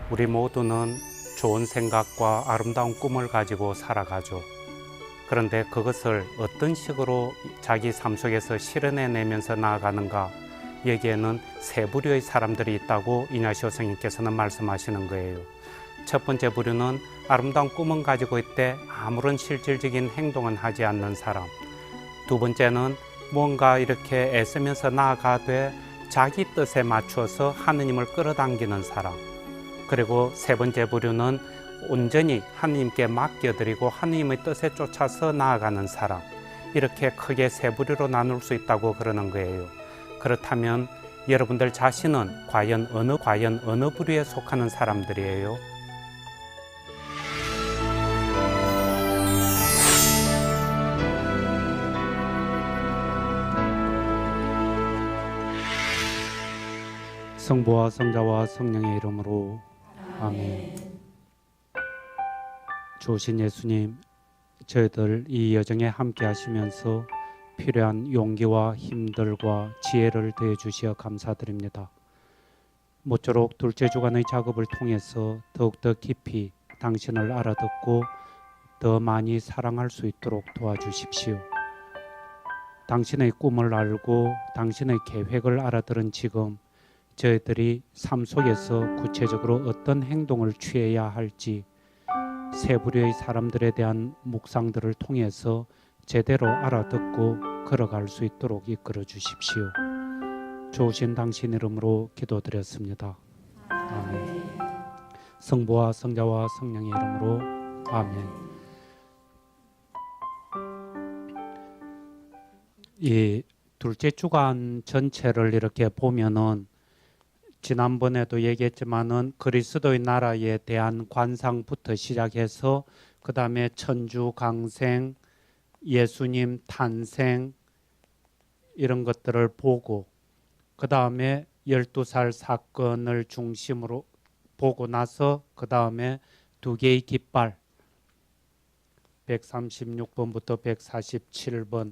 우리 모두는 좋은 생각과 아름다운 꿈을 가지고 살아가죠. 그런데 그것을 어떤 식으로 자기 삶 속에서 실현해내면서 나아가는가, 여기에는 세 부류의 사람들이 있다고 이냐시오 스님께서는 말씀하시는 거예요. 첫 번째 부류는 아름다운 꿈은 가지고 있되 아무런 실질적인 행동은 하지 않는 사람. 두 번째는 뭔가 이렇게 애쓰면서 나아가되 자기 뜻에 맞춰서 하느님을 끌어당기는 사람. 그리고 세 번째 부류는 온전히 하느님께 맡겨드리고 하느님의 뜻에 쫓아서 나아가는 사람. 이렇게 크게 세 부류로 나눌 수 있다고 그러는 거예요. 그렇다면 여러분들 자신은 과연 어느 부류에 속하는 사람들이에요? 성부와 성자와 성령의 이름으로 아멘. 주신 예수님, 저희들 이 여정에 함께 하시면서 필요한 용기와 힘들과 지혜를 더해 주시어 감사드립니다. 모쪼록 둘째 주간의 작업을 통해서 더욱더 깊이 당신을 알아듣고 더 많이 사랑할 수 있도록 도와주십시오. 당신의 꿈을 알고 당신의 계획을 알아들은 지금 저희들이 삶 속에서 구체적으로 어떤 행동을 취해야 할지 세 부류의 사람들에 대한 묵상들을 통해서 제대로 알아듣고 걸어갈 수 있도록 이끌어 주십시오. 좋으신 당신 이름으로 기도드렸습니다. 아멘. 성부와 성자와 성령의 이름으로 아멘. 이 둘째 주간 전체를 이렇게 보면은 지난번에도 얘기했지만은 그리스도의 나라에 대한 관상부터 시작해서 그 다음에 천주 강생, 예수님 탄생 이런 것들을 보고 그 다음에 12살 사건을 중심으로 보고 나서 그 다음에 두 개의 깃발 136번부터 147번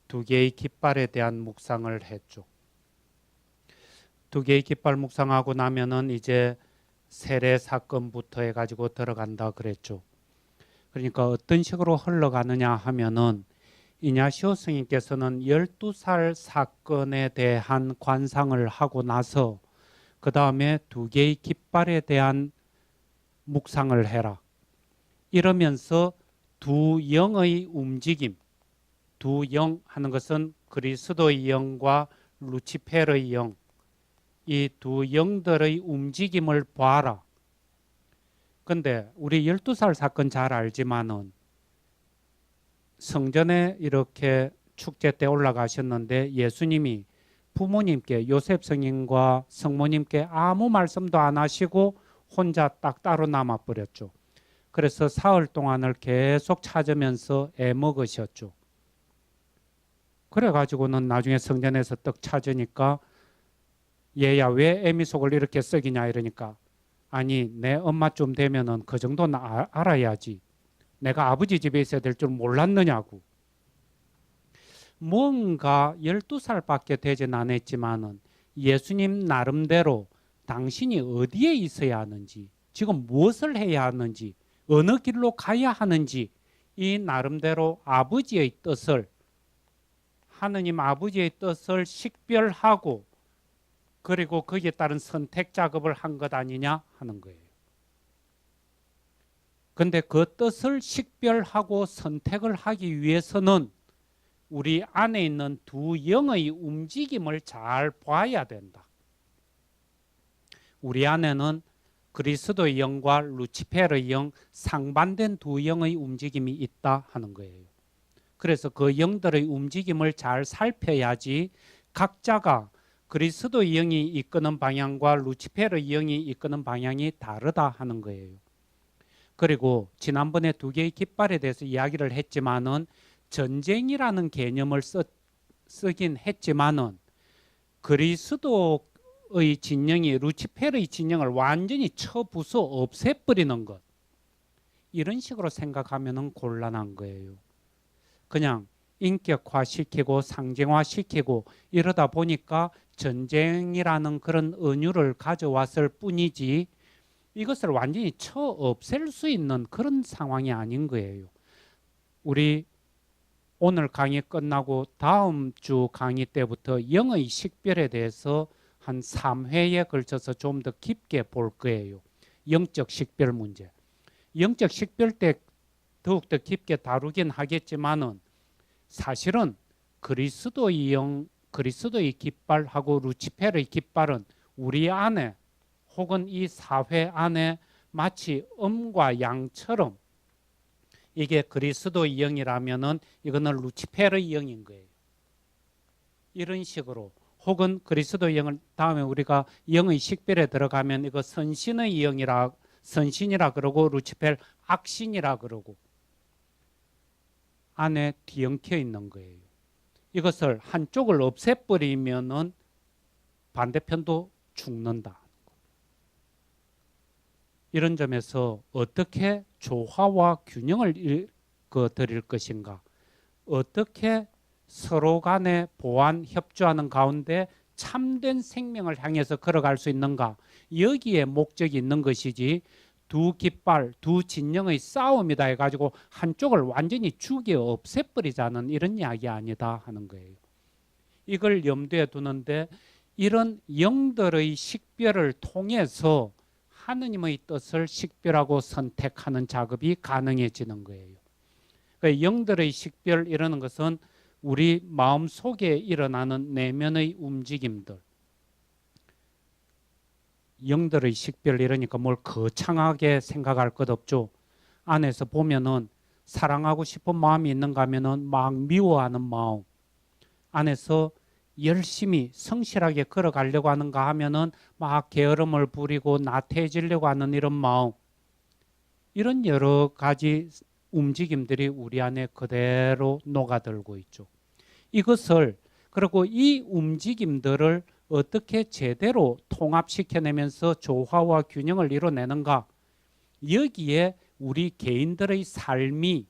두 개의 깃발에 대한 묵상을 했죠. 두 개의 깃발 묵상하고 나면은 이제 세례 사건부터 해가지고 들어간다 그랬죠. 그러니까 어떤 식으로 흘러가느냐 하면은 이냐시오 스님께서는 12살 사건에 대한 관상을 하고 나서 그 다음에 두 개의 깃발에 대한 묵상을 해라. 이러면서 두 영의 움직임, 두 영 하는 것은 그리스도의 영과 루치페르의 영, 이 두 영들의 움직임을 봐라. 근데 우리 12살 사건 잘 알지만은 성전에 이렇게 축제 때 올라가셨는데 예수님이 부모님께 요셉 성인과 성모님께 아무 말씀도 안 하시고 혼자 딱 따로 남아버렸죠. 그래서 사흘 동안을 계속 찾으면서 애먹으셨죠. 그래가지고는 나중에 성전에서 떡 찾으니까 얘야 왜 애미 속을 이렇게 썩이냐 이러니까 아니 내 엄마쯤 되면은 그 정도는 알아야지. 내가 아버지 집에 있어야 될 줄 몰랐느냐고. 뭔가 12살밖에 되진 않았지만은 예수님 나름대로 당신이 어디에 있어야 하는지 지금 무엇을 해야 하는지 어느 길로 가야 하는지 이 나름대로 아버지의 뜻을 하느님 아버지의 뜻을 식별하고 그리고 거기에 따른 선택 작업을 한 것 아니냐 하는 거예요. 근데 그 뜻을 식별하고 선택을 하기 위해서는 우리 안에 있는 두 영의 움직임을 잘 봐야 된다. 우리 안에는 그리스도의 영과 루치페르의 영 상반된 두 영의 움직임이 있다 하는 거예요. 그래서 그 영들의 움직임을 잘 살펴야지 각자가 그리스도의 영이 이끄는 방향과 루치페르의 영이 이끄는 방향이 다르다 하는 거예요. 그리고 지난번에 두 개의 깃발에 대해서 이야기를 했지만은 전쟁이라는 개념을 쓰긴 했지만은 그리스도의 진영이 루치페르의 진영을 완전히 쳐부숴 없애버리는 것 이런 식으로 생각하면은 곤란한 거예요. 그냥 인격화시키고 상징화시키고 이러다 보니까 전쟁이라는 그런 은유를 가져왔을 뿐이지 이것을 완전히 없앨 수 있는 그런 상황이 아닌 거예요. 우리 오늘 강의 끝나고 다음 주 강의 때부터 영의 식별에 대해서 한 3회에 걸쳐서 좀 더 깊게 볼 거예요. 영적 식별 문제. 영적 식별 때 더욱더 깊게 다루긴 하겠지만은 사실은 그리스도의 영, 그리스도의 깃발하고 루치페르의 깃발은 우리 안에 혹은 이 사회 안에 마치 음과 양처럼 이게 그리스도의 영이라면은 이거는 루치페르의 영인 거예요. 이런 식으로 혹은 그리스도의 영을 다음에 우리가 영의 식별에 들어가면 이거 선신의 선신이라 그러고 루치페르 악신이라 그러고 안에 뒤엉켜 있는 거예요. 이것을 한쪽을 없애버리면은 반대편도 죽는다. 이런 점에서 어떻게 조화와 균형을 드릴 것인가, 어떻게 서로 간에 보완, 협조하는 가운데 참된 생명을 향해서 걸어갈 수 있는가, 여기에 목적이 있는 것이지 두 깃발, 두 진영의 싸움이다 해가지고 한쪽을 완전히 죽여 없애버리자는 이런 이야기 아니다 하는 거예요. 이걸 염두에 두는데 이런 영들의 식별을 통해서 하느님의 뜻을 식별하고 선택하는 작업이 가능해지는 거예요. 그러니까 영들의 식별 이라는 것은 우리 마음속에 일어나는 내면의 움직임들, 영들의 식별 이러니까 뭘 거창하게 생각할 것 없죠. 안에서 보면은 사랑하고 싶은 마음이 있는가 하면은 막 미워하는 마음, 안에서 열심히 성실하게 걸어가려고 하는가 하면은 막 게으름을 부리고 나태해지려고 하는 이런 마음, 이런 여러 가지 움직임들이 우리 안에 그대로 녹아들고 있죠. 이것을 그리고 이 움직임들을 어떻게 제대로 통합시켜내면서 조화와 균형을 이뤄내는가, 여기에 우리 개인들의 삶이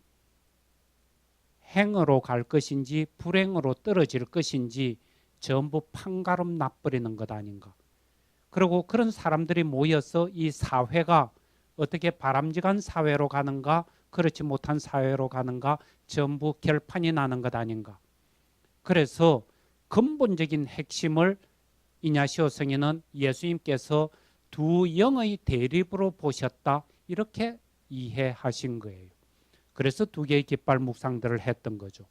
행으로 갈 것인지 불행으로 떨어질 것인지 전부 판가름 나버리는 것 아닌가. 그리고 그런 사람들이 모여서 이 사회가 어떻게 바람직한 사회로 가는가, 그렇지 못한 사회로 가는가 전부 결판이 나는 것 아닌가. 그래서 근본적인 핵심을 이냐시오 성인은 예수님께서 두 영의 대립으로 보셨다, 이렇게 이해하신 거예요. 그래서 두 개의 깃발 묵상들을 했던 거죠.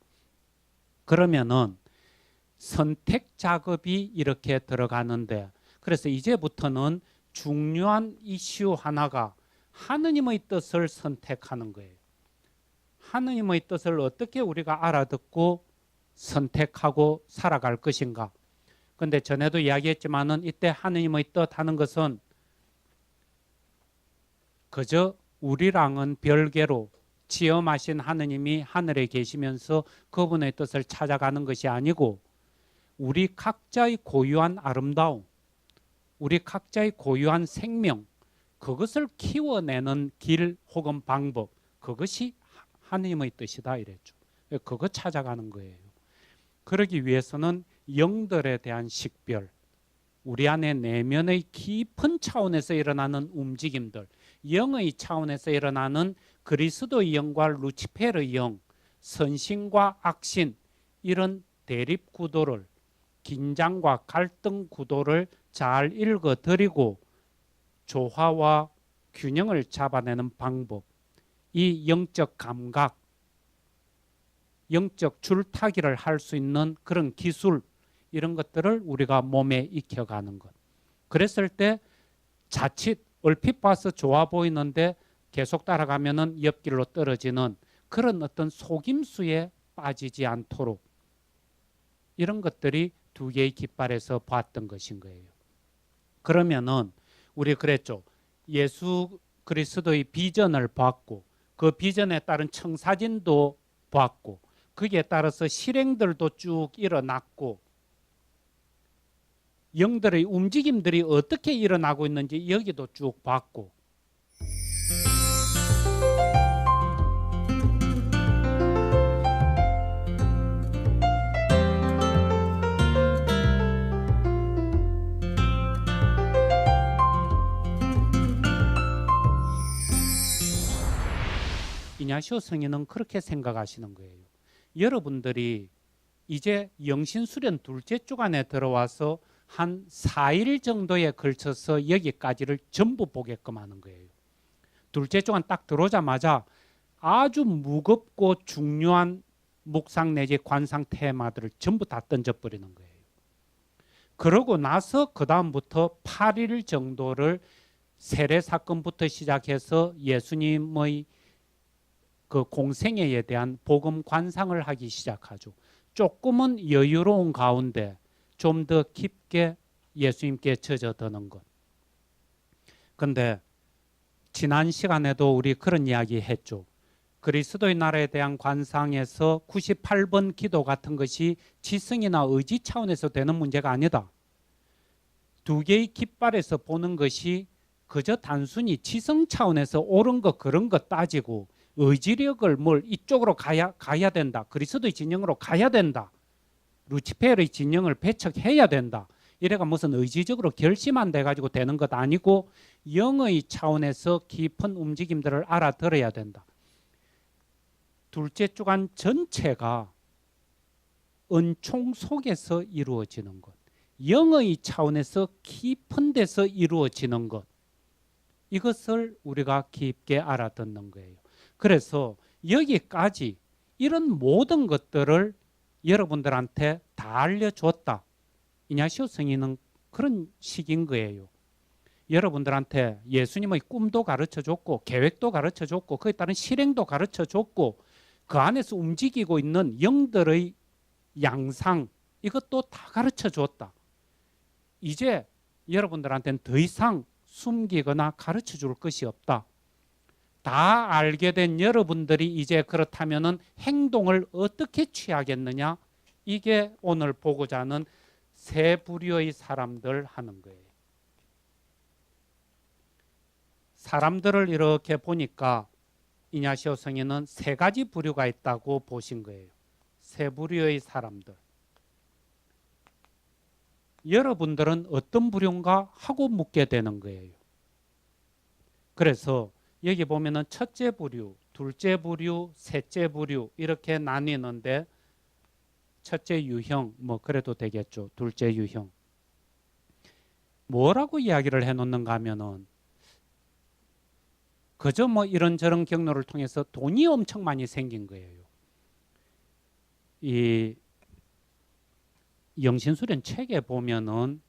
그러면은 선택 작업이 이렇게 들어가는데, 그래서 이제부터는 중요한 이슈 하나가 하느님의 뜻을 선택하는 거예요. 하느님의 뜻을 어떻게 우리가 알아듣고 선택하고 살아갈 것인가. 그런데 전에도 이야기했지만은 이때 하느님의 뜻 하는 것은 그저 우리랑은 별개로 지엄하신 하느님이 하늘에 계시면서 그분의 뜻을 찾아가는 것이 아니고 우리 각자의 고유한 아름다움, 우리 각자의 고유한 생명, 그것을 키워내는 길 혹은 방법, 그것이 하느님의 뜻이다 이랬죠. 그거 찾아가는 거예요. 그러기 위해서는 영들에 대한 식별, 우리 안에 내면의 깊은 차원에서 일어나는 움직임들, 영의 차원에서 일어나는 그리스도의 영과 루치페르의 영, 선신과 악신, 이런 대립 구도를, 긴장과 갈등 구도를 잘 읽어드리고 조화와 균형을 잡아내는 방법, 이 영적 감각, 영적 줄타기를 할 수 있는 그런 기술, 이런 것들을 우리가 몸에 익혀가는 것. 그랬을 때 자칫 얼핏 봐서 좋아 보이는데 계속 따라가면은 옆길로 떨어지는 그런 어떤 속임수에 빠지지 않도록, 이런 것들이 두 개의 깃발에서 봤던 것인 거예요. 그러면은 우리 그랬죠. 예수 그리스도의 비전을 봤고 그 비전에 따른 청사진도 봤고 거기에 따라서 실행들도 쭉 일어났고 영들의 움직임들이 어떻게 일어나고 있는지 여기도 쭉 봤고, 이냐시오 성인은 그렇게 생각하시는 거예요. 여러분들이 이제 영신수련 둘째 주간에 들어와서 한 4일 정도에 걸쳐서 여기까지를 전부 보게끔 하는 거예요. 둘째 주간 딱 들어오자마자 아주 무겁고 중요한 묵상 내지 관상 테마들을 전부 다 던져버리는 거예요. 그러고 나서 그 다음부터 8일 정도를 세례 사건부터 시작해서 예수님의 그 공생애에 대한 복음 관상을 하기 시작하죠. 조금은 여유로운 가운데 좀 더 깊게 예수님께 젖어드는 것. 근데 지난 시간에도 우리 그런 이야기 했죠. 그리스도의 나라에 대한 관상에서 98번 기도 같은 것이 지성이나 의지 차원에서 되는 문제가 아니다. 두 개의 깃발에서 보는 것이 그저 단순히 지성 차원에서 옳은 것 그런 것 따지고 의지력을 뭘 이쪽으로 가야 된다. 그리스도의 진영으로 가야 된다. 루치페르의 진영을 배척해야 된다. 이래가 무슨 의지적으로 결심한 데 가지고 되는 것 아니고 영의 차원에서 깊은 움직임들을 알아들어야 된다. 둘째 주간 전체가 은총 속에서 이루어지는 것, 영의 차원에서 깊은 데서 이루어지는 것, 이것을 우리가 깊게 알아듣는 거예요. 그래서 여기까지 이런 모든 것들을 여러분들한테 다 알려줬다. 이냐시오 성인은 그런 식인 거예요. 여러분들한테 예수님의 꿈도 가르쳐줬고 계획도 가르쳐줬고 그에 따른 실행도 가르쳐줬고 그 안에서 움직이고 있는 영들의 양상 이것도 다 가르쳐줬다. 이제 여러분들한테는 더 이상 숨기거나 가르쳐줄 것이 없다. 다 알게 된 여러분들이 이제 그렇다면 행동을 어떻게 취하겠느냐? 이게 오늘 보고자 하는 세 부류의 사람들 하는 거예요. 사람들을 이렇게 보니까 이냐시오 성인은 세 가지 부류가 있다고 보신 거예요. 세 부류의 사람들. 여러분들은 어떤 부류인가 하고 묻게 되는 거예요. 그래서 여기 보면은 첫째 부류, 둘째 부류, 셋째 부류 이렇게 나뉘는데 첫째 유형 뭐 그래도 되겠죠. 둘째 유형. 뭐라고 이야기를 해놓는가 하면은 그저 뭐 이런저런 경로를 통해서 돈이 엄청 많이 생긴 거예요. 이 영신수련 책에 보면은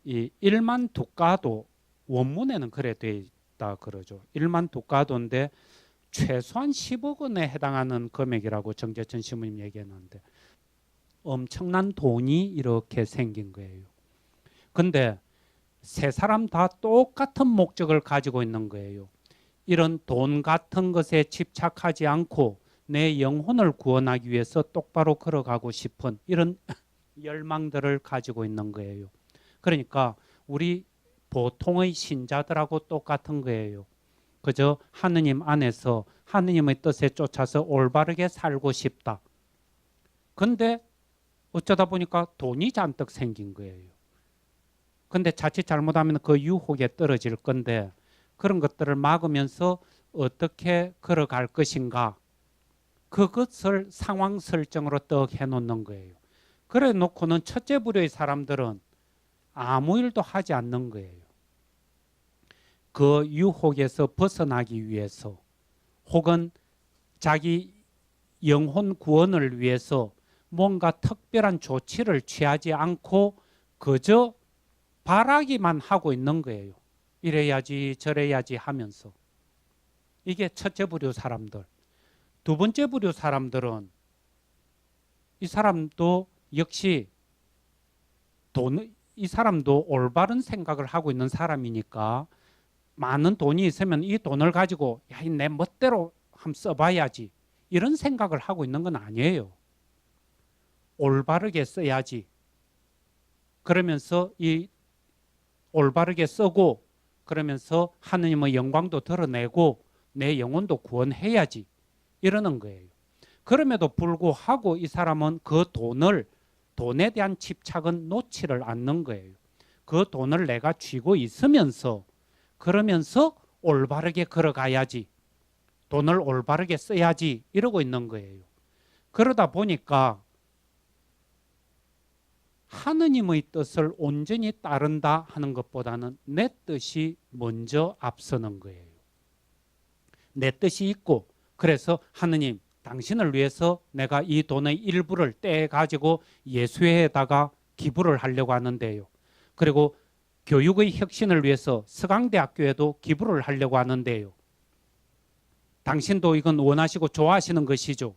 이 1만 두가도 원문에는 그래 돼 있다 그러죠. 1만 두가도인데 최소한 10억 원에 해당하는 금액이라고 정재천 신부님 얘기했는데 엄청난 돈이 이렇게 생긴 거예요. 근데 세 사람 다 똑같은 목적을 가지고 있는 거예요. 이런 돈 같은 것에 집착하지 않고 내 영혼을 구원하기 위해서 똑바로 걸어가고 싶은 이런 열망들을 가지고 있는 거예요. 그러니까 우리 보통의 신자들하고 똑같은 거예요. 그저 하느님 안에서 하느님의 뜻에 쫓아서 올바르게 살고 싶다. 근데 어쩌다 보니까 돈이 잔뜩 생긴 거예요. 근데 자칫 잘못하면 그 유혹에 떨어질 건데 그런 것들을 막으면서 어떻게 걸어갈 것인가 그것을 상황 설정으로 떡 해놓는 거예요. 그래 놓고는 첫째 부류의 사람들은 아무 일도 하지 않는 거예요. 그 유혹에서 벗어나기 위해서 혹은 자기 영혼 구원을 위해서 뭔가 특별한 조치를 취하지 않고 그저 바라기만 하고 있는 거예요. 이래야지 저래야지 하면서. 이게 첫째 부류 사람들. 두 번째 부류 사람들은 이 사람도 역시 이 사람도 올바른 생각을 하고 있는 사람이니까 많은 돈이 있으면 이 돈을 가지고 야, 내 멋대로 한번 써봐야지 이런 생각을 하고 있는 건 아니에요. 올바르게 써야지. 그러면서 이 올바르게 쓰고 그러면서 하느님의 영광도 드러내고 내 영혼도 구원해야지 이러는 거예요. 그럼에도 불구하고 이 사람은 그 돈에 대한 집착은 놓지를 않는 거예요. 그 돈을 내가 쥐고 있으면서 그러면서 올바르게 걸어가야지. 돈을 올바르게 써야지 이러고 있는 거예요. 그러다 보니까 하느님의 뜻을 온전히 따른다 하는 것보다는 내 뜻이 먼저 앞서는 거예요. 내 뜻이 있고, 그래서 하느님, 당신을 위해서 내가 이 돈의 일부를 떼가지고 예수회에다가 기부를 하려고 하는데요. 그리고 교육의 혁신을 위해서 서강대학교에도 기부를 하려고 하는데요. 당신도 이건 원하시고 좋아하시는 것이죠.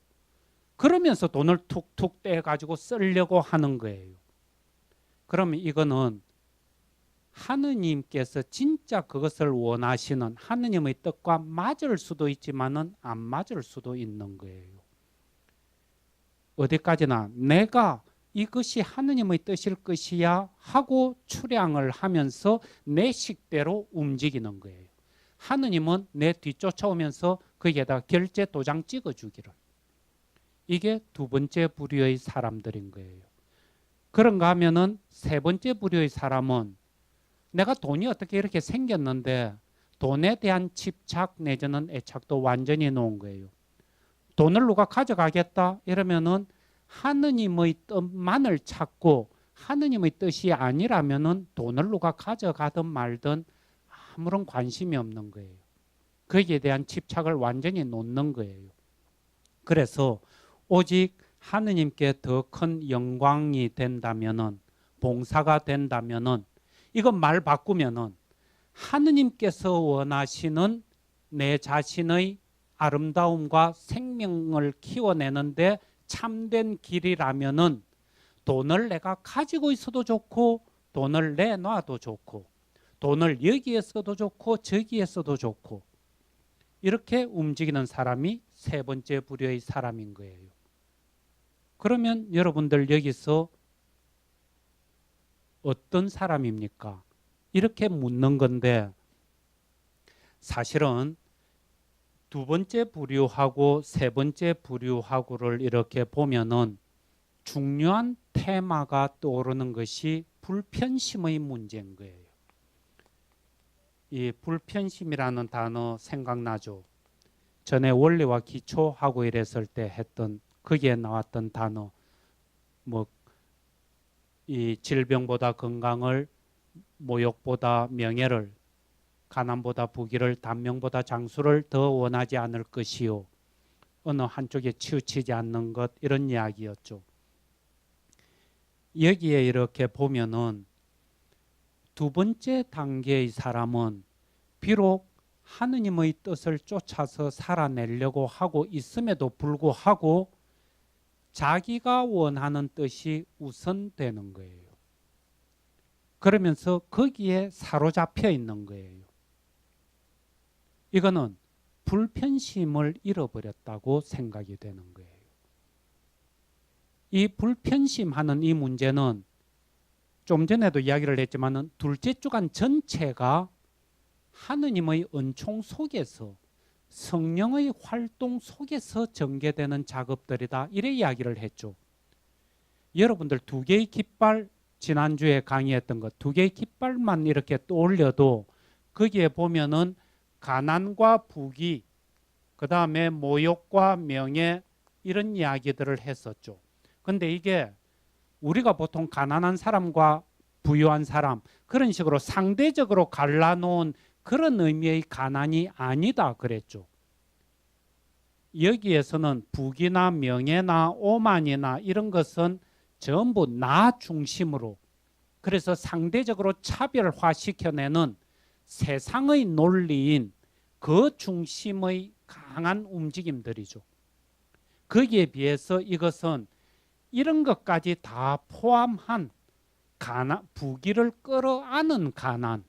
그러면서 돈을 툭툭 떼가지고 쓰려고 하는 거예요. 그러면 이거는 하느님께서 진짜 그것을 원하시는 하느님의 뜻과 맞을 수도 있지만은 안 맞을 수도 있는 거예요. 어디까지나 내가 이것이 하느님의 뜻일 것이야 하고 추량을 하면서 내 식대로 움직이는 거예요. 하느님은 내 뒤쫓아오면서 거기에다 결제 도장 찍어주기를. 이게 두 번째 부류의 사람들인 거예요. 그런가 하면은 세 번째 부류의 사람은 내가 돈이 어떻게 이렇게 생겼는데 돈에 대한 집착 내지는 애착도 완전히 놓은 거예요. 돈을 누가 가져가겠다 이러면은 하느님의 뜻만을 찾고 하느님의 뜻이 아니라면은 돈을 누가 가져가든 말든 아무런 관심이 없는 거예요. 거기에 대한 집착을 완전히 놓는 거예요. 그래서 오직 하느님께 더 큰 영광이 된다면은, 봉사가 된다면은, 이건 말 바꾸면은 하느님께서 원하시는 내 자신의 아름다움과 생명을 키워내는데 참된 길이라면은 돈을 내가 가지고 있어도 좋고 돈을 내놔도 좋고 돈을 여기에 써도 좋고 저기에 써도 좋고 이렇게 움직이는 사람이 세 번째 부류의 사람인 거예요. 그러면 여러분들 여기서 어떤 사람입니까? 이렇게 묻는 건데 사실은 두 번째 부류하고 세 번째 부류하고를 이렇게 보면은 중요한 테마가 떠오르는 것이 불편심의 문제인 거예요. 이 불편심이라는 단어 생각나죠? 전에 원리와 기초하고 이랬을 때 했던 거기에 나왔던 단어, 뭐 이 질병보다 건강을, 모욕보다 명예를, 가난보다 부귀를, 단명보다 장수를 더 원하지 않을 것이요, 어느 한쪽에 치우치지 않는 것, 이런 이야기였죠. 여기에 이렇게 보면은 두 번째 단계의 사람은 비록 하느님의 뜻을 쫓아서 살아내려고 하고 있음에도 불구하고 자기가 원하는 뜻이 우선되는 거예요. 그러면서 거기에 사로잡혀 있는 거예요. 이거는 불편심을 잃어버렸다고 생각이 되는 거예요. 이 불편심하는 이 문제는 좀 전에도 이야기를 했지만은 둘째 주간 전체가 하느님의 은총 속에서 성령의 활동 속에서 전개되는 작업들이다, 이래 이야기를 했죠. 여러분들 두 개의 깃발, 지난주에 강의했던 것 두 개의 깃발만 이렇게 떠올려도 거기에 보면은 가난과 부귀, 그 다음에 모욕과 명예, 이런 이야기들을 했었죠. 근데 이게 우리가 보통 가난한 사람과 부유한 사람, 그런 식으로 상대적으로 갈라놓은 그런 의미의 가난이 아니다 그랬죠. 여기에서는 부귀나 명예나 오만이나 이런 것은 전부 나 중심으로, 그래서 상대적으로 차별화시켜내는 세상의 논리인 그 중심의 강한 움직임들이죠. 거기에 비해서 이것은 이런 것까지 다 포함한 가난, 부귀를 끌어안은 가난,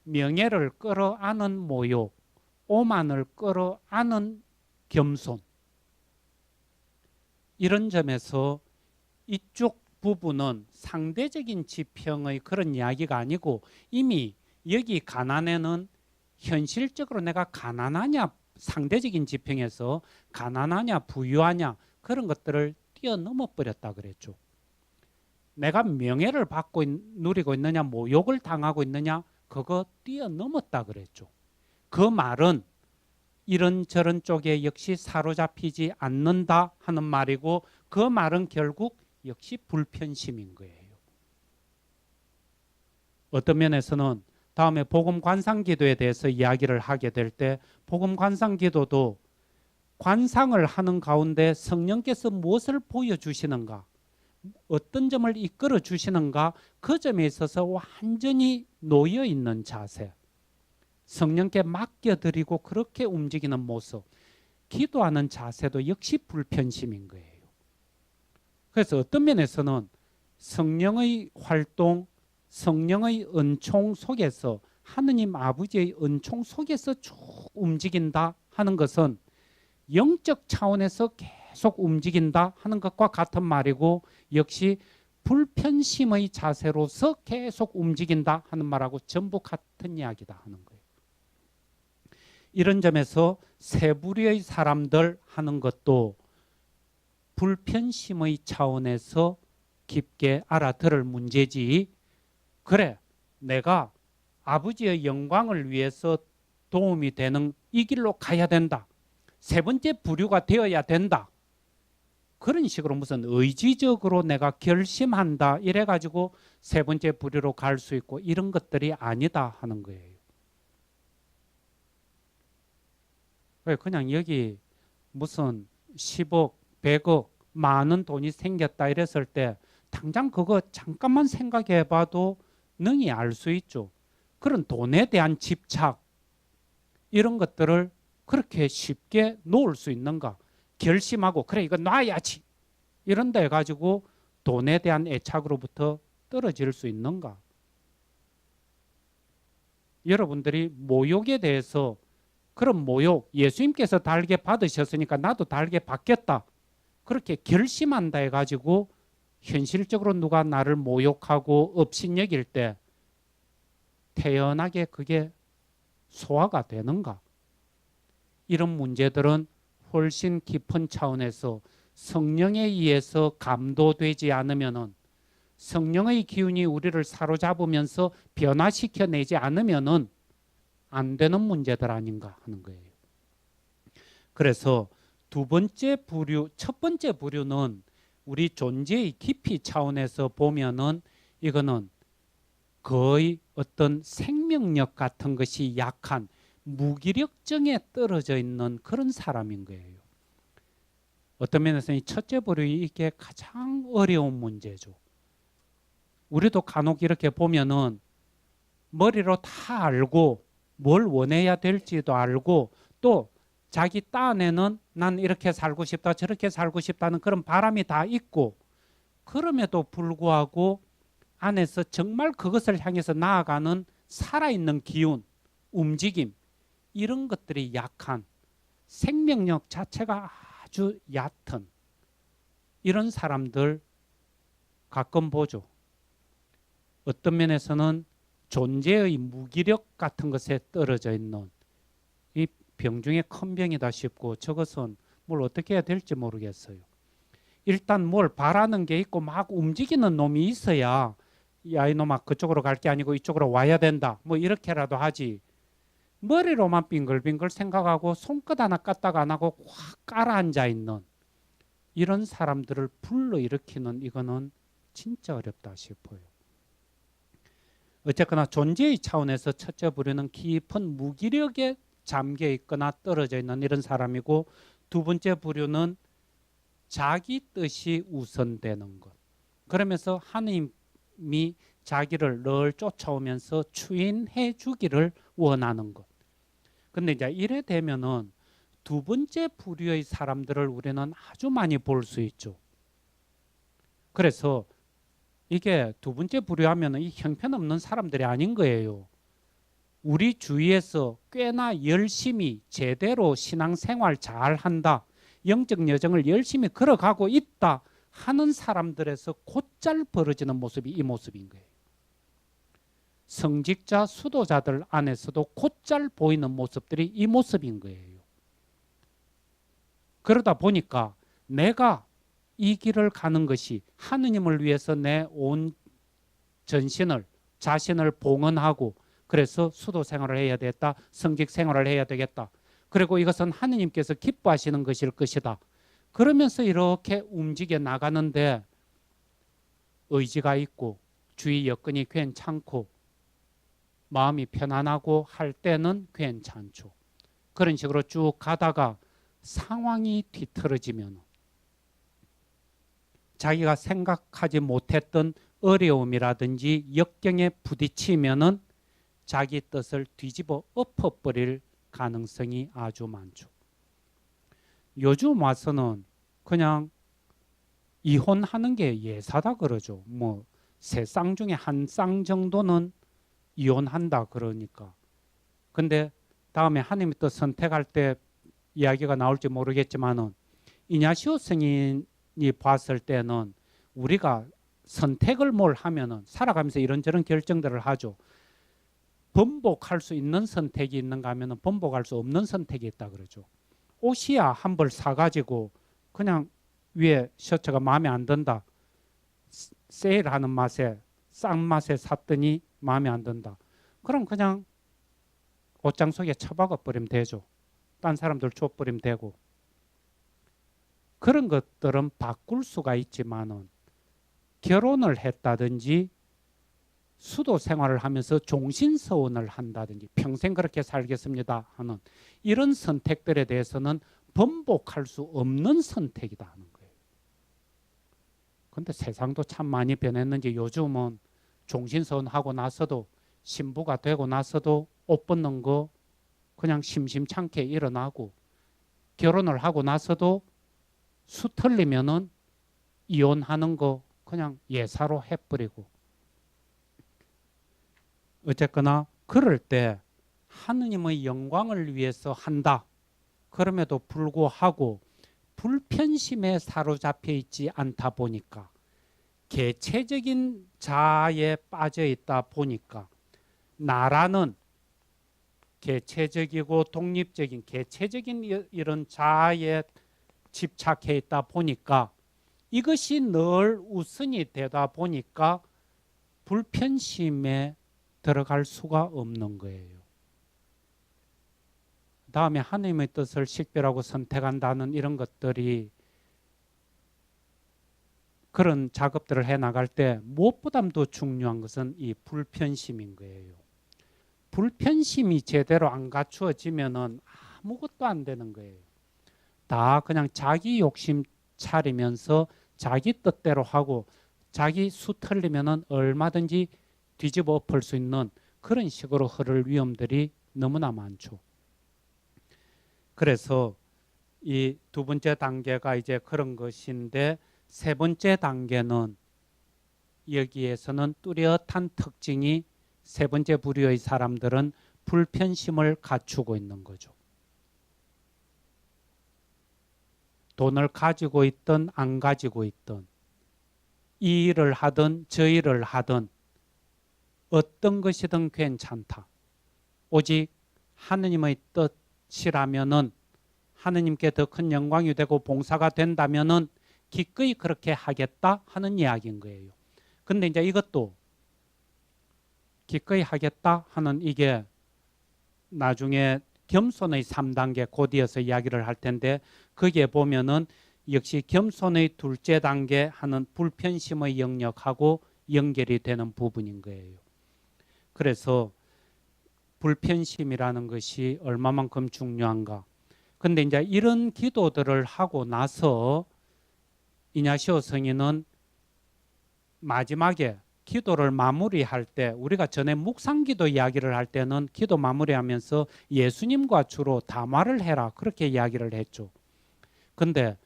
명예를 끌어안은 모욕, 오만을 끌어안은 겸손, 이런 점에서 이쪽 부분은 상대적인 지평의 그런 이야기가 아니고 이미 여기 가난에는 현실적으로 내가 가난하냐, 상대적인 지평에서 가난하냐 부유하냐 그런 것들을 뛰어넘어 버렸다 그랬죠. 내가 명예를 받고 누리고 있느냐 모욕을 당하고 있느냐 그거 뛰어넘었다 그랬죠. 그 말은 이런저런 쪽에 역시 사로잡히지 않는다 하는 말이고, 그 말은 결국 역시 불편심인 거예요. 어떤 면에서는 다음에 복음 관상 기도에 대해서 이야기를 하게 될 때, 복음 관상 기도도 관상을 하는 가운데 성령께서 무엇을 보여주시는가, 어떤 점을 이끌어 주시는가, 그 점에 있어서 완전히 놓여 있는 자세, 성령께 맡겨드리고 그렇게 움직이는 모습, 기도하는 자세도 역시 불편심인 거예요. 그래서 어떤 면에서는 성령의 활동, 성령의 은총 속에서, 하느님 아버지의 은총 속에서 쭉 움직인다 하는 것은 영적 차원에서 계속 움직인다 하는 것과 같은 말이고, 역시 불편심의 자세로서 계속 움직인다 하는 말하고 전부 같은 이야기다 하는 거예요. 이런 점에서 세 부류의 사람들 하는 것도 불편심의 차원에서 깊게 알아들을 문제지, 그래 내가 아버지의 영광을 위해서 도움이 되는 이 길로 가야 된다, 세 번째 부류가 되어야 된다, 그런 식으로 무슨 의지적으로 내가 결심한다 이래가지고 세 번째 부류로 갈 수 있고, 이런 것들이 아니다 하는 거예요. 그냥 여기 무슨 10억, 100억 많은 돈이 생겼다 이랬을 때 당장 그거 잠깐만 생각해 봐도 능히 알 수 있죠. 그런 돈에 대한 집착, 이런 것들을 그렇게 쉽게 놓을 수 있는가? 결심하고 그래 이거 놔야지 이런 데 가지고 돈에 대한 애착으로부터 떨어질 수 있는가? 여러분들이 모욕에 대해서, 그런 모욕 예수님께서 달게 받으셨으니까 나도 달게 받겠다, 그렇게 결심한다 해가지고 현실적으로 누가 나를 모욕하고 업신여길 때 태연하게 그게 소화가 되는가? 이런 문제들은 훨씬 깊은 차원에서 성령에 의해서 감도되지 않으면은, 성령의 기운이 우리를 사로잡으면서 변화시켜내지 않으면은 안 되는 문제들 아닌가 하는 거예요. 그래서 두 번째 부류, 첫 번째 부류는 우리 존재의 깊이 차원에서 보면은 이거는 거의 어떤 생명력 같은 것이 약한 무기력증에 떨어져 있는 그런 사람인 거예요. 어떤 면에서 이 첫째 부류이 이게 가장 어려운 문제죠. 우리도 간혹 이렇게 보면은 머리로 다 알고 뭘 원해야 될지도 알고, 또 자기 딴에는 난 이렇게 살고 싶다 저렇게 살고 싶다는 그런 바람이 다 있고, 그럼에도 불구하고 안에서 정말 그것을 향해서 나아가는 살아있는 기운, 움직임, 이런 것들이 약한, 생명력 자체가 아주 얕은 이런 사람들 가끔 보죠. 어떤 면에서는 존재의 무기력 같은 것에 떨어져 있는, 이 병 중에 큰 병이다 싶고, 저것은 뭘 어떻게 해야 될지 모르겠어요. 일단 뭘 바라는 게 있고 막 움직이는 놈이 있어야, 야 이놈아 그쪽으로 갈 게 아니고 이쪽으로 와야 된다, 뭐 이렇게라도 하지, 머리로만 빙글빙글 생각하고 손끝 하나 까딱 안 하고 확 깔아앉아 있는 이런 사람들을 불러일으키는, 이거는 진짜 어렵다 싶어요. 어쨌거나 존재의 차원에서 첫째 부류는 깊은 무기력에 잠겨 있거나 떨어져 있는 이런 사람이고, 두 번째 부류는 자기 뜻이 우선되는 것, 그러면서 하나님이 자기를 늘 쫓아오면서 추인해 주기를 원하는 것. 근데 이제 이래 되면은 두 번째 부류의 사람들을 우리는 아주 많이 볼 수 있죠. 그래서 이게 두 번째 부류하면은 이 형편없는 사람들이 아닌 거예요. 우리 주위에서 꽤나 열심히 제대로 신앙생활 잘 한다, 영적 여정을 열심히 걸어가고 있다 하는 사람들에서 곧잘 벌어지는 모습이 이 모습인 거예요. 성직자 수도자들 안에서도 곧잘 보이는 모습들이 이 모습인 거예요. 그러다 보니까 내가 이 길을 가는 것이 하느님을 위해서 내 온 전신을, 자신을 봉헌하고, 그래서 수도 생활을 해야 되겠다, 성직 생활을 해야 되겠다, 그리고 이것은 하느님께서 기뻐하시는 것일 것이다. 그러면서 이렇게 움직여 나가는데 의지가 있고 주위 여건이 괜찮고 마음이 편안하고 할 때는 괜찮죠. 그런 식으로 쭉 가다가 상황이 뒤틀어지면 자기가 생각하지 못했던 어려움이라든지 역경에 부딪히면은 자기 뜻을 뒤집어 엎어버릴 가능성이 아주 많죠. 요즘 와서는 그냥 이혼하는 게 예사다 그러죠. 뭐 세 쌍 중에 한 쌍 정도는 이혼한다 그러니까. 근데 다음에 하나님이 또 선택할 때 이야기가 나올지 모르겠지만은 이냐시오 스님이 봤을 때는 우리가 선택을 뭘 하면은 살아가면서 이런저런 결정들을 하죠. 번복할 수 있는 선택이 있는가 하면은 번복할 수 없는 선택이 있다 그러죠. 옷이야 한 벌 사가지고 그냥 위에 셔츠가 마음에 안 든다. 세일하는 맛에 싼 맛에 샀더니 마음에 안 든다. 그럼 그냥 옷장 속에 처박아 버리면 되죠. 딴 사람들 줘버리면 되고. 그런 것들은 바꿀 수가 있지만은 결혼을 했다든지 수도 생활을 하면서 종신서원을 한다든지 평생 그렇게 살겠습니다 하는 이런 선택들에 대해서는 번복할 수 없는 선택이다 하는 거예요. 근데 세상도 참 많이 변했는지 요즘은 종신서원하고 나서도 신부가 되고 나서도 옷 벗는 거 그냥 심심찮게 일어나고 결혼을 하고 나서도 수 틀리면은 이혼하는 거 그냥 예사로 해버리고 어쨌거나 그럴 때 하느님의 영광을 위해서 한다. 그럼에도 불구하고 불편심에 사로잡혀 있지 않다 보니까 개체적인 자아에 빠져 있다 보니까 나라는 개체적이고 독립적인 개체적인 이런 자아에 집착해 있다 보니까 이것이 늘 우선이 되다 보니까 불편심에 들어갈 수가 없는 거예요. 다음에 하나님의 뜻을 식별하고 선택한다는 이런 것들이 그런 작업들을 해 나갈 때 무엇보다도 중요한 것은 이 불편심인 거예요. 불편심이 제대로 안 갖추어지면은 아무것도 안 되는 거예요. 다 그냥 자기 욕심 차리면서 자기 뜻대로 하고 자기 수 틀리면은 얼마든지 뒤집어 엎을 수 있는 그런 식으로 흐를 위험들이 너무나 많죠. 그래서 이 두 번째 단계가 이제 그런 것인데 세 번째 단계는 여기에서는 뚜렷한 특징이 세 번째 부류의 사람들은 불편심을 갖추고 있는 거죠. 돈을 가지고 있든 안 가지고 있든 이 일을 하든 저 일을 하든 어떤 것이든 괜찮다. 오직 하느님의 뜻이라면은 하느님께 더 큰 영광이 되고 봉사가 된다면은 기꺼이 그렇게 하겠다 하는 이야기인 거예요. 근데 이제 이것도 기꺼이 하겠다 하는 이게 나중에 겸손의 3단계 곧이어서 이야기를 할 텐데 거기에 보면은 역시 겸손의 둘째 단계 하는 불편심의 영역하고 연결이 되는 부분인 거예요. 그래서 불편심이라는 것이 얼마만큼 중요한가. 근데 이제 이런 기도들을 하고 나서 이냐시오 성인은 마지막에 기도를 마무리할 때 우리가 전에 묵상기도 이야기를 할 때는 기도 마무리하면서 예수님과 주로 담화를 해라 그렇게 이야기를 했죠. 근데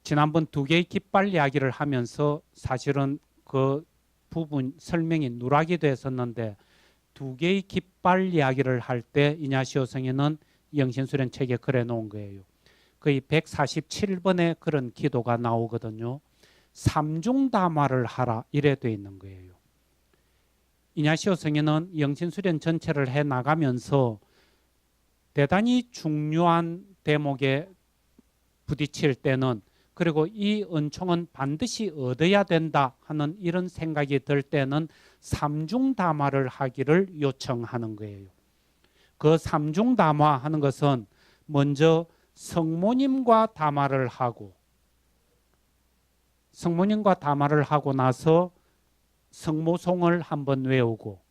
지난번 두 개의 깃발 이야기를 하면서 사실은 그 부분 설명이 누락이 됐었는데 두 개의 깃발 이야기를 할 때 이냐시오 성인은 영신수련 책에 그래 놓은 거예요. 거의 147번에 그런 기도가 나오거든요. 삼중담화를 하라 이래 돼 있는 거예요. 이냐시오 성인은 영신수련 전체를 해 나가면서 대단히 중요한 대목에 부딪힐 때는 그리고 이 은총은 반드시 얻어야 된다 하는 이런 생각이 들 때는 삼중담화를 하기를 요청하는 거예요. 그 삼중담화 하는 것은 먼저 성모님과 담화를 하고 성모님과 담화를 하고 나서 성모송을 한번 외우고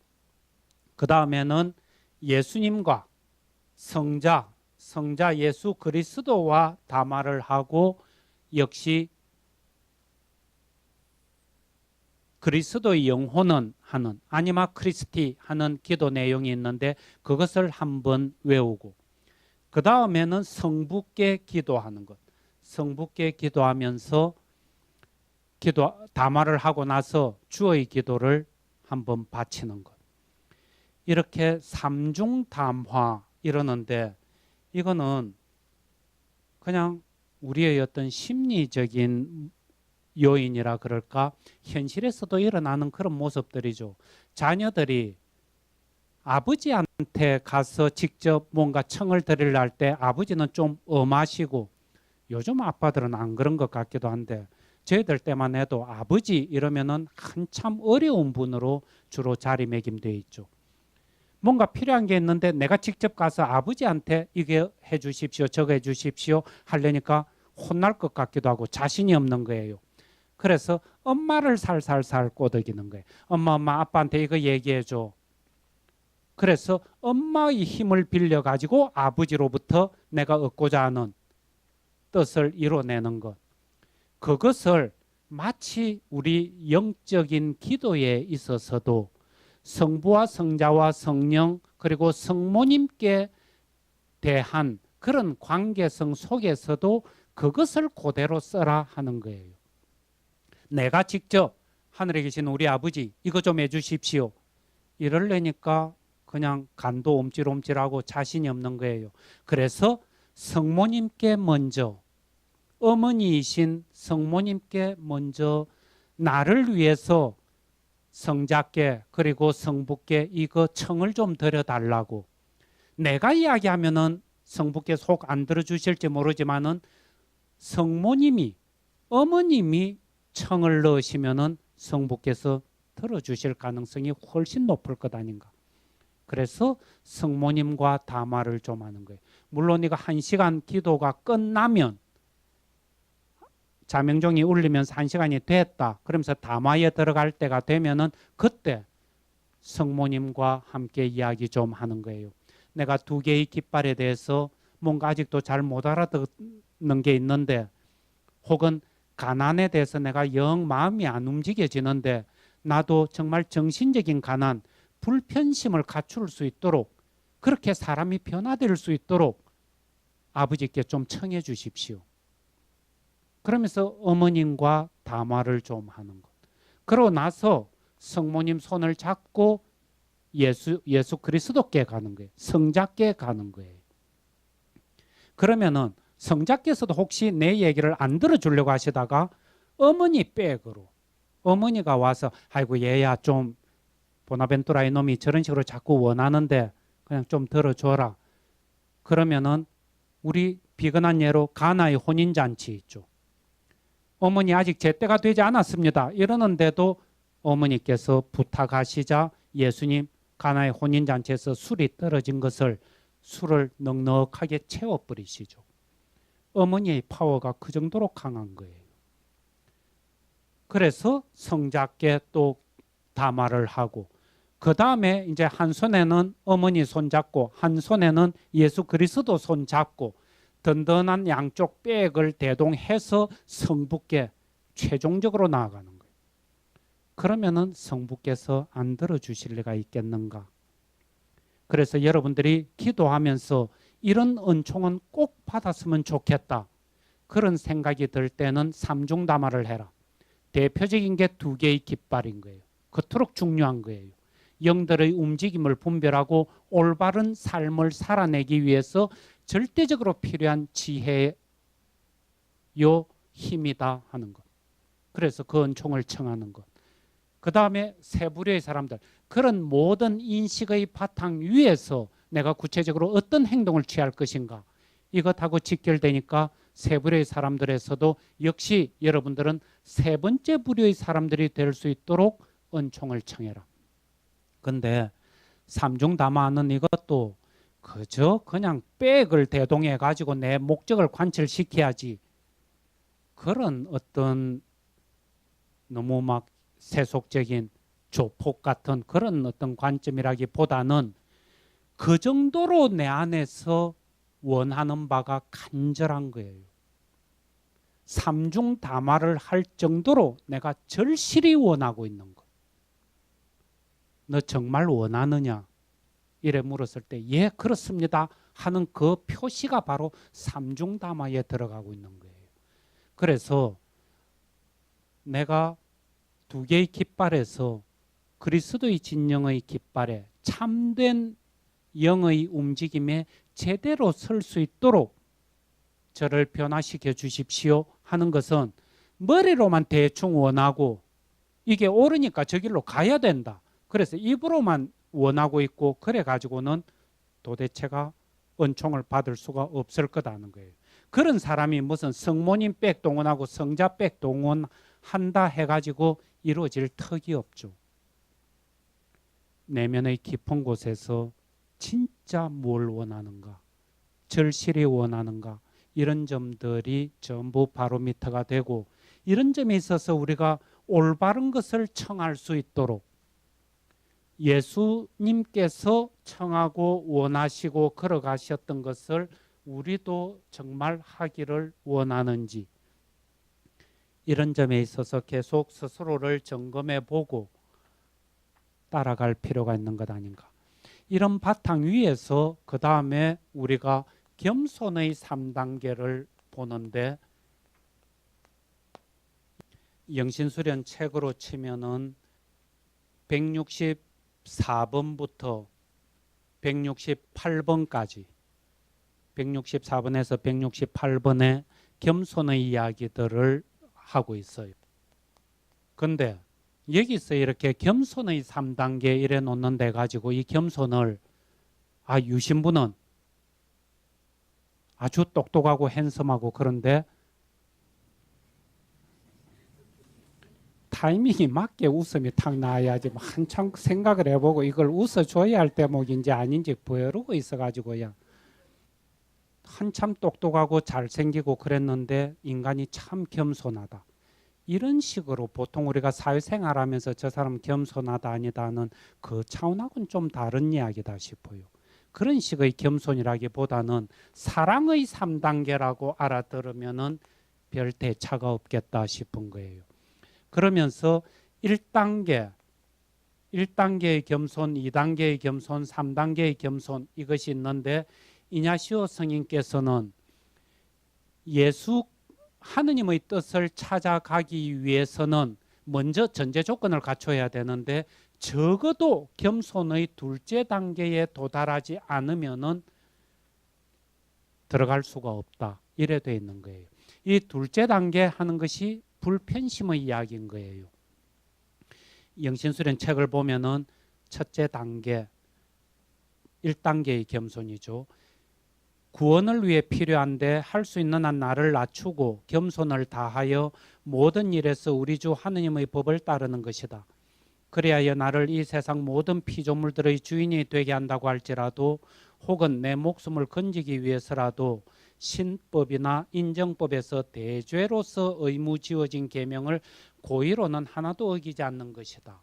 그 다음에는 예수님과 성자 예수 그리스도와 담화를 하고 역시 그리스도의 영혼은 하는 아니마 크리스티 하는 기도 내용이 있는데 그것을 한번 외우고 그 다음에는 성부께 기도하는 것. 성부께 기도하면서 담화를 하고 나서 주의 기도를 한번 바치는 것. 이렇게 삼중담화 이러는데 이거는 그냥 우리의 어떤 심리적인 요인이라 그럴까? 현실에서도 일어나는 그런 모습들이죠. 자녀들이 아버지한테 가서 직접 뭔가 청을 드리려 할 때 아버지는 좀 엄하시고 요즘 아빠들은 안 그런 것 같기도 한데 저희들 때만 해도 아버지 이러면은 한참 어려운 분으로 주로 자리매김되어 있죠. 뭔가 필요한 게 있는데 내가 직접 가서 아버지한테 이게 해 주십시오 저거 해 주십시오 하려니까 혼날 것 같기도 하고 자신이 없는 거예요. 그래서 엄마를 살살살 꼬드기는 거예요. 엄마 아빠한테 이거 얘기해 줘. 그래서 엄마의 힘을 빌려 가지고 아버지로부터 내가 얻고자 하는 뜻을 이뤄내는 것. 그것을 마치 우리 영적인 기도에 있어서도 성부와 성자와 성령 그리고 성모님께 대한 그런 관계성 속에서도 그것을 그대로 써라 하는 거예요. 내가 직접 하늘에 계신 우리 아버지 이거 좀 해주십시오. 이러려니까 그냥 간도 옴찔옴찔하고 자신이 없는 거예요. 그래서 성모님께 먼저 어머니이신 성모님께 먼저 나를 위해서 성자께 그리고 성부께 이거 청을 좀 드려달라고. 내가 이야기하면은 성부께 속 안 들어주실지 모르지만은 성모님이 어머님이 청을 넣으시면은 성부께서 들어주실 가능성이 훨씬 높을 것 아닌가. 그래서 성모님과 담화를 좀 하는 거예요. 물론 이거 1시간 기도가 끝나면 자명종이 울리면서 1시간이 됐다. 그러면서 담화에 들어갈 때가 되면은 그때 성모님과 함께 이야기 좀 하는 거예요. 내가 2개의 깃발에 대해서 뭔가 아직도 잘 못 알아듣는 게 있는데 혹은 가난에 대해서 내가 영 마음이 안 움직여지는데 나도 정말 정신적인 가난, 불편심을 갖출 수 있도록 그렇게 사람이 변화될 수 있도록 아버지께 좀 청해 주십시오. 그러면서 어머님과 담화를 좀 하는 것. 그러고 나서 성모님 손을 잡고 예수 그리스도께 가는 거예요. 성자께 가는 거예요. 그러면은 성자께서도 혹시 내 얘기를 안 들어주려고 하시다가 어머니 백으로 어머니가 와서 아이고 얘야 좀 보나벤투라 이놈이 저런 식으로 자꾸 원하는데 그냥 좀 들어줘라. 그러면은 우리 비근한 예로 가나의 혼인잔치 있죠. 어머니 아직 제때가 되지 않았습니다. 이러는데도 어머니께서 부탁하시자 예수님 가나의 혼인잔치에서 술이 떨어진 것을 술을 넉넉하게 채워버리시죠. 어머니의 파워가 그 정도로 강한 거예요. 그래서 성자께 또 담화를 하고 그 다음에 이제 한 손에는 어머니 손 잡고 한 손에는 예수 그리스도 손 잡고 든든한 양쪽 백을 대동해서 성부께 최종적으로 나아가는 거예요. 그러면은 성부께서 안 들어주실 리가 있겠는가? 그래서 여러분들이 기도하면서 이런 은총은 꼭 받았으면 좋겠다. 그런 생각이 들 때는 삼중담화를 해라. 대표적인 게 2개의 깃발인 거예요. 그토록 중요한 거예요. 영들의 움직임을 분별하고 올바른 삶을 살아내기 위해서 절대적으로 필요한 지혜요 힘이다 하는 것. 그래서 그 은총을 청하는 것. 그 다음에 세 부류의 사람들. 그런 모든 인식의 바탕 위에서 내가 구체적으로 어떤 행동을 취할 것인가. 이것하고 직결되니까 세 부류의 사람들에서도 역시 여러분들은 세 번째 부류의 사람들이 될 수 있도록 은총을 청해라. 근데 삼중담화는 이것도 그저 그냥 백을 대동해 가지고 내 목적을 관철시켜야지. 그런 어떤 너무 막 세속적인 조폭 같은 그런 어떤 관점이라기보다는 그 정도로 내 안에서 원하는 바가 간절한 거예요. 삼중다마를 할 정도로 내가 절실히 원하고 있는 것. 너 정말 원하느냐? 이래 물었을 때 예, 그렇습니다 하는 그 표시가 바로 삼중다마에 들어가고 있는 거예요. 그래서 내가 두 개의 깃발에서 그리스도의 진영의 깃발에 참된 영의 움직임에 제대로 설 수 있도록 저를 변화시켜 주십시오 하는 것은 머리로만 대충 원하고 이게 옳으니까 저 길로 가야 된다. 그래서 입으로만 원하고 있고 그래 가지고는 도대체가 은총을 받을 수가 없을 거다는 거예요. 그런 사람이 무슨 성모님 백동원하고 성자 백동원한다 해가지고 이루어질 턱이 없죠. 내면의 깊은 곳에서 진짜 뭘 원하는가, 절실히 원하는가, 이런 점들이 전부 바로미터가 되고, 이런 점에 있어서 우리가 올바른 것을 청할 수 있도록 예수님께서 청하고 원하시고 걸어가셨던 것을 우리도 정말 하기를 원하는지, 이런 점에 있어서 계속 스스로를 점검해 보고 따라갈 필요가 있는 것 아닌가. 이런 바탕 위에서 그 다음에 우리가 겸손의 3단계를 보는데, 영신수련 책으로 치면은 164번부터 168번까지 164번에서 168번의 겸손의 이야기들을 하고 있어요. 근데 여기서 이렇게 겸손의 3단계 이래 놓는 데 가지고 이 겸손을 유신부는 아주 똑똑하고 핸섬하고 그런데 타이밍이 맞게 웃음이 탁 나야지 한참 생각을 해보고 이걸 웃어줘야 할 대목인지 아닌지 보여르고 있어가지고요. 한참 똑똑하고 잘생기고 그랬는데 인간이 참 겸손하다. 이런 식으로 보통 우리가 사회생활하면서 저 사람 겸손하다 아니다는 그 차원하고는 좀 다른 이야기다 싶어요. 그런 식의 겸손이라기보다는 사랑의 3단계라고 알아들으면은 별 대차가 없겠다 싶은 거예요. 그러면서 1단계의 겸손, 2단계의 겸손, 3단계의 겸손 이것이 있는데, 이냐시오 성인께서는 하느님의 뜻을 찾아가기 위해서는 먼저 전제 조건을 갖춰야 되는데, 적어도 겸손의 둘째 단계에 도달하지 않으면은 들어갈 수가 없다. 이래 돼 있는 거예요. 이 둘째 단계 하는 것이 불편심의 이야기인 거예요. 영신수련 책을 보면은 첫째 단계, 1단계의 겸손이죠. 구원을 위해 필요한데 할 수 있는 한 나를 낮추고 겸손을 다하여 모든 일에서 우리 주 하느님의 법을 따르는 것이다. 그래야 나를 이 세상 모든 피조물들의 주인이 되게 한다고 할지라도, 혹은 내 목숨을 건지기 위해서라도 신법이나 인정법에서 대죄로서 의무지어진 계명을 고의로는 하나도 어기지 않는 것이다.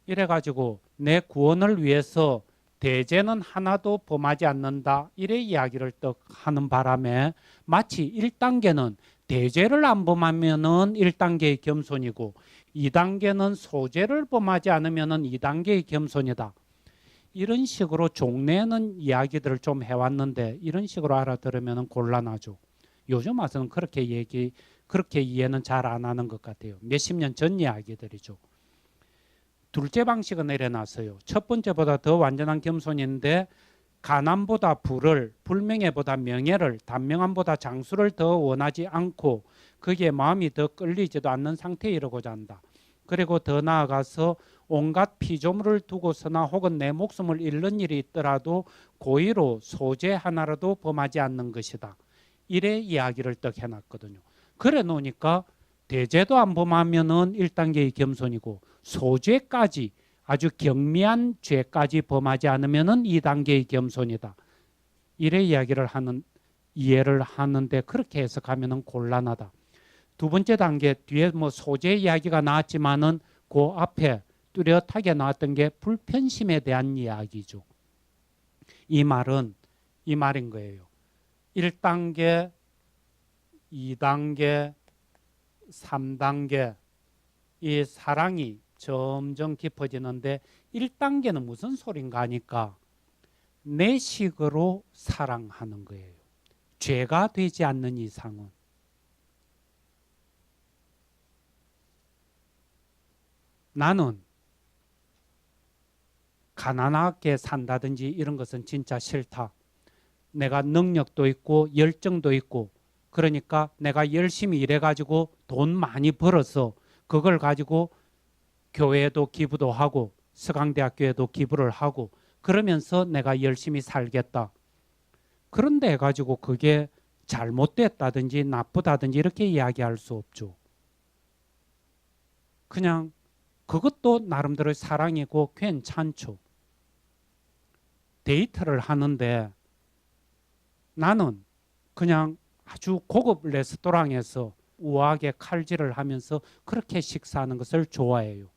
이래가지고 내 구원을 위해서 대죄는 하나도 범하지 않는다. 이래 이야기를 딱 하는 바람에 마치 1단계는 대죄를 안 범하면은 1단계의 겸손이고, 2단계는 소죄를 범하지 않으면은 2단계의 겸손이다. 이런 식으로 종래는 이야기들을 좀 해왔는데, 이런 식으로 알아들으면 곤란하죠. 요즘 와서는 그렇게 이해는 잘 안 하는 것 같아요. 몇십 년 전 이야기들이죠. 둘째 방식은 내려놨어요. 첫 번째보다 더 완전한 겸손인데, 가난보다 부를, 불명예보다 명예를, 단명함보다 장수를 더 원하지 않고 거기에 마음이 더 끌리지도 않는 상태에 이르고자 한다. 그리고 더 나아가서 온갖 피조물을 두고서나 혹은 내 목숨을 잃는 일이 있더라도 고의로 소죄 하나라도 범하지 않는 것이다. 이래 이야기를 딱 해놨거든요. 그래 놓으니까 대죄도 안 범하면은 1단계의 겸손이고, 소죄까지 아주 경미한 죄까지 범하지 않으면은 2단계의 겸손이다. 이래 이야기를 이해를 하는데 그렇게 해석하면은 곤란하다. 두 번째 단계 뒤에 뭐 소재 이야기가 나왔지만은 그 앞에 뚜렷하게 나왔던 게 불편심에 대한 이야기죠. 이 말인 거예요. 1단계, 2단계, 3단계 이 사랑이 점점 깊어지는데 1단계는 무슨 소린가 하니까 내 식으로 사랑하는 거예요. 죄가 되지 않는 이상은. 나는 가난하게 산다든지 이런 것은 진짜 싫다. 내가 능력도 있고 열정도 있고 그러니까 내가 열심히 일해가지고 돈 많이 벌어서 그걸 가지고 교회에도 기부도 하고 서강대학교에도 기부를 하고 그러면서 내가 열심히 살겠다. 그런데 해가지고 그게 잘못됐다든지 나쁘다든지 이렇게 이야기할 수 없죠. 그냥 그것도 나름대로 사랑이고 괜찮죠. 데이트를 하는데 나는 그냥 아주 고급 레스토랑에서 우아하게 칼질을 하면서 그렇게 식사하는 것을 좋아해요.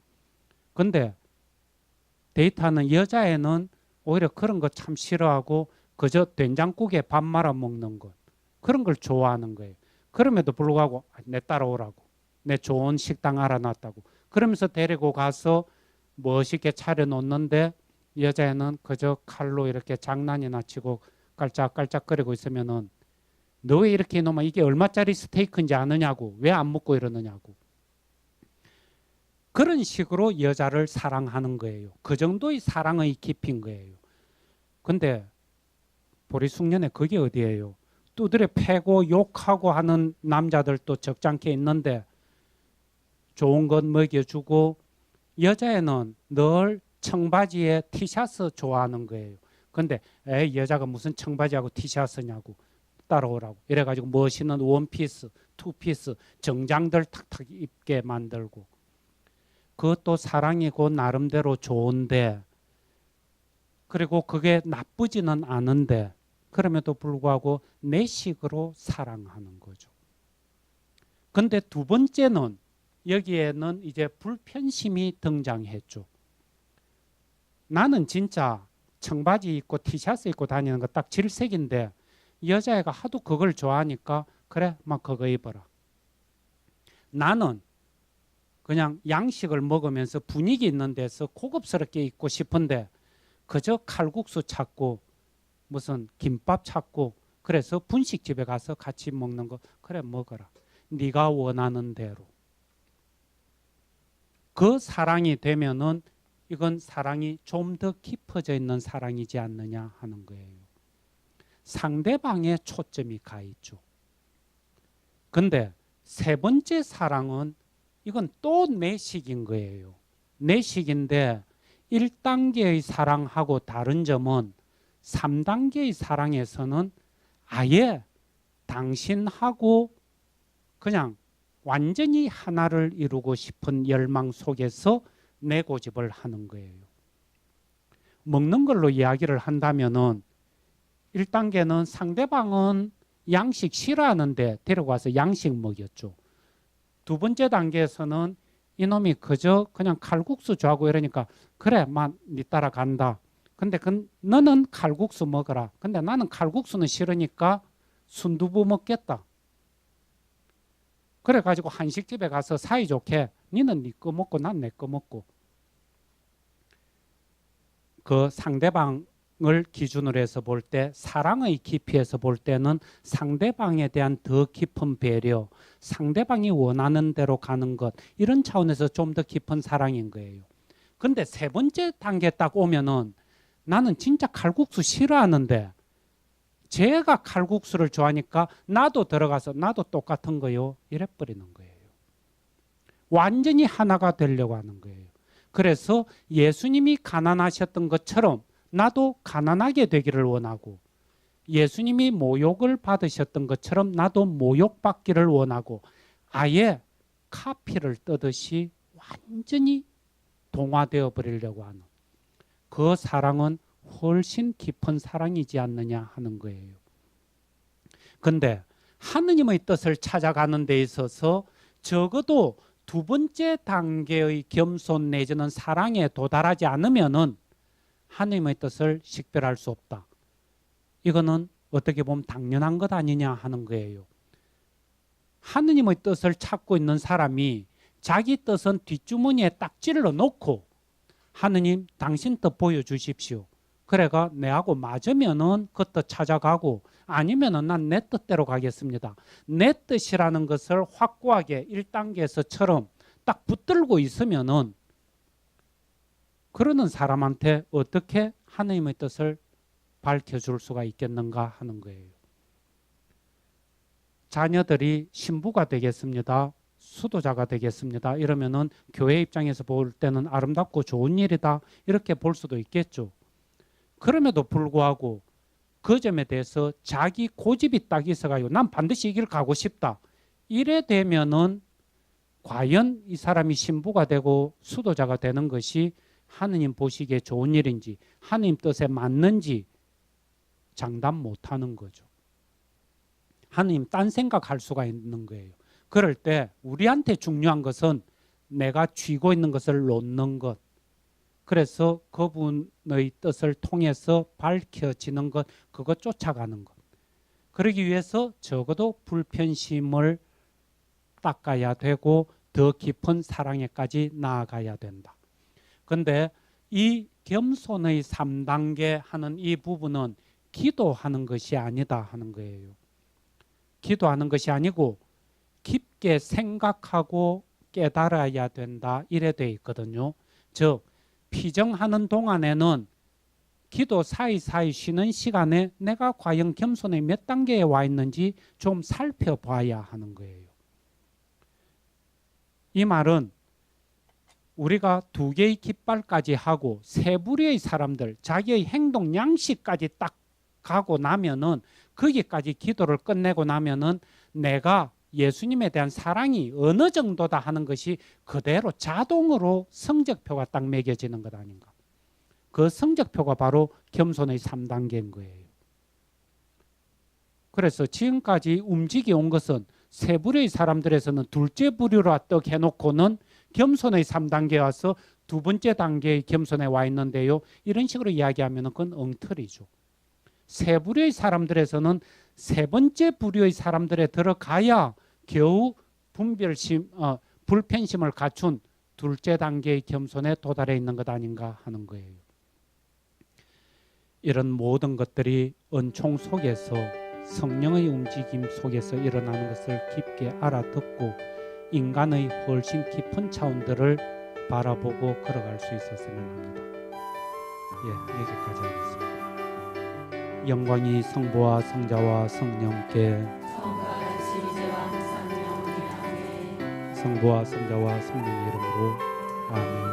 근데 데이트하는 여자애는 오히려 그런 거 참 싫어하고 그저 된장국에 밥 말아 먹는 것 그런 걸 좋아하는 거예요. 그럼에도 불구하고 내 따라오라고 내 좋은 식당 알아놨다고 그러면서 데리고 가서 멋있게 차려놓는데 여자애는 그저 칼로 이렇게 장난이나 치고 깔짝깔짝거리고 있으면은 너 왜 이렇게 해놓으면 이게 얼마짜리 스테이크인지 아느냐고 왜 안 먹고 이러느냐고 그런 식으로 여자를 사랑하는 거예요. 그 정도의 사랑의 깊이인 거예요. 근데 보리숙년에 그게 어디예요? 두드려 패고 욕하고 하는 남자들도 적잖게 있는데 좋은 것 먹여주고 여자애는 늘 청바지에 티셔츠 좋아하는 거예요. 근데 에이 여자가 무슨 청바지하고 티셔츠냐고 따라오라고 이래가지고 멋있는 원피스, 투피스 정장들 탁탁 입게 만들고 그것도 사랑이고 나름대로 좋은데 그리고 그게 나쁘지는 않은데 그럼에도 불구하고 내 식으로 사랑하는 거죠. 근데 두 번째는 여기에는 이제 불편심이 등장했죠. 나는 진짜 청바지 입고 티셔츠 입고 다니는 거 딱 질색인데 여자애가 하도 그걸 좋아하니까 그래 막 그거 입어라. 나는 그냥 양식을 먹으면서 분위기 있는 데서 고급스럽게 입고 싶은데 그저 칼국수 찾고 무슨 김밥 찾고 그래서 분식집에 가서 같이 먹는 거 그래 먹어라. 네가 원하는 대로. 그 사랑이 되면은 이건 사랑이 좀 더 깊어져 있는 사랑이지 않느냐 하는 거예요. 상대방의 초점이 가 있죠. 근데 세 번째 사랑은 이건 또 내식인 거예요. 내식인데 1단계의 사랑하고 다른 점은 3단계의 사랑에서는 아예 당신하고 그냥 완전히 하나를 이루고 싶은 열망 속에서 내 고집을 하는 거예요. 먹는 걸로 이야기를 한다면은 1단계는 상대방은 양식 싫어하는데 데려가서 양식 먹였죠. 두 번째 단계에서는 이놈이 그저 그냥 칼국수 좋아하고 이러니까 그래 네 따라 간다. 근데 너는 칼국수 먹어라. 근데 나는 칼국수는 싫으니까 순두부 먹겠다. 그래가지고 한식집에 가서 사이좋게 니는 네 거 먹고 난 내 거 먹고 그 상대방을 기준으로 해서 볼 때 사랑의 깊이에서 볼 때는 상대방에 대한 더 깊은 배려, 상대방이 원하는 대로 가는 것 이런 차원에서 좀 더 깊은 사랑인 거예요. 근데 세 번째 단계 딱 오면은 나는 진짜 칼국수 싫어하는데 제가 칼국수를 좋아하니까 나도 들어가서 나도 똑같은 거요 이래버리는 거예요. 완전히 하나가 되려고 하는 거예요. 그래서 예수님이 가난하셨던 것처럼 나도 가난하게 되기를 원하고 예수님이 모욕을 받으셨던 것처럼 나도 모욕받기를 원하고 아예 카피를 뜨듯이 완전히 동화되어 버리려고 하는 그 사랑은 훨씬 깊은 사랑이지 않느냐 하는 거예요. 근데 하느님의 뜻을 찾아가는 데 있어서 적어도 두 번째 단계의 겸손 내지는 사랑에 도달하지 않으면은 하느님의 뜻을 식별할 수 없다. 이거는 어떻게 보면 당연한 것 아니냐 하는 거예요. 하느님의 뜻을 찾고 있는 사람이 자기 뜻은 뒷주머니에 딱 찔러 놓고 하느님 당신 뜻 보여주십시오. 그래가 내하고 맞으면은 그 뜻 찾아가고 아니면은 난 내 뜻대로 가겠습니다. 내 뜻이라는 것을 확고하게 1단계에서처럼 딱 붙들고 있으면은 그러는 사람한테 어떻게 하느님의 뜻을 밝혀줄 수가 있겠는가 하는 거예요. 자녀들이 신부가 되겠습니다. 수도자가 되겠습니다. 이러면은 교회 입장에서 볼 때는 아름답고 좋은 일이다. 이렇게 볼 수도 있겠죠. 그럼에도 불구하고 그 점에 대해서 자기 고집이 딱 있어가지고 난 반드시 이 길 가고 싶다. 이래 되면은 과연 이 사람이 신부가 되고 수도자가 되는 것이 하느님 보시기에 좋은 일인지 하느님 뜻에 맞는지 장담 못하는 거죠. 하느님 딴 생각할 수가 있는 거예요. 그럴 때 우리한테 중요한 것은 내가 쥐고 있는 것을 놓는 것. 그래서 그분의 뜻을 통해서 밝혀지는 것, 그거 쫓아가는 것. 그러기 위해서 적어도 불편심을 닦아야 되고 더 깊은 사랑에까지 나아가야 된다. 그런데 이 겸손의 3단계 하는 이 부분은 기도하는 것이 아니다 하는 거예요. 기도하는 것이 아니고 깊게 생각하고 깨달아야 된다 이래 돼 있거든요. 즉 피정하는 동안에는 기도 사이사이 쉬는 시간에 내가 과연 겸손의 몇 단계에 와 있는지 좀 살펴봐야 하는 거예요. 이 말은 우리가 2개의 깃발까지 하고 3부류의 사람들 자기의 행동 양식까지 딱 가고 나면은 거기까지 기도를 끝내고 나면은 내가 예수님에 대한 사랑이 어느 정도다 하는 것이 그대로 자동으로 성적표가 딱 매겨지는 것 아닌가. 그 성적표가 바로 겸손의 3단계인 거예요. 그래서 지금까지 움직여 온 것은 3부류의 사람들에서는 둘째 부류로 딱 해놓고는 겸손의 3단계에 와서 2번째 단계의 겸손에 와 있는데요. 이런 식으로 이야기하면 그건 엉터리죠. 3부류의 사람들에서는 3번째 부류의 사람들에 들어가야 겨우 불편심을 갖춘 둘째 단계의 겸손에 도달해 있는 것 아닌가 하는 거예요. 이런 모든 것들이 은총 속에서 성령의 움직임 속에서 일어나는 것을 깊게 알아듣고 인간의 훨씬 깊은 차원들을 바라보고 걸어갈 수 있었으면 합니다. 여기까지 하겠습니다. 영광이 성부와 성자와 성령께 성부와 성자와 성령의 이름으로 아멘.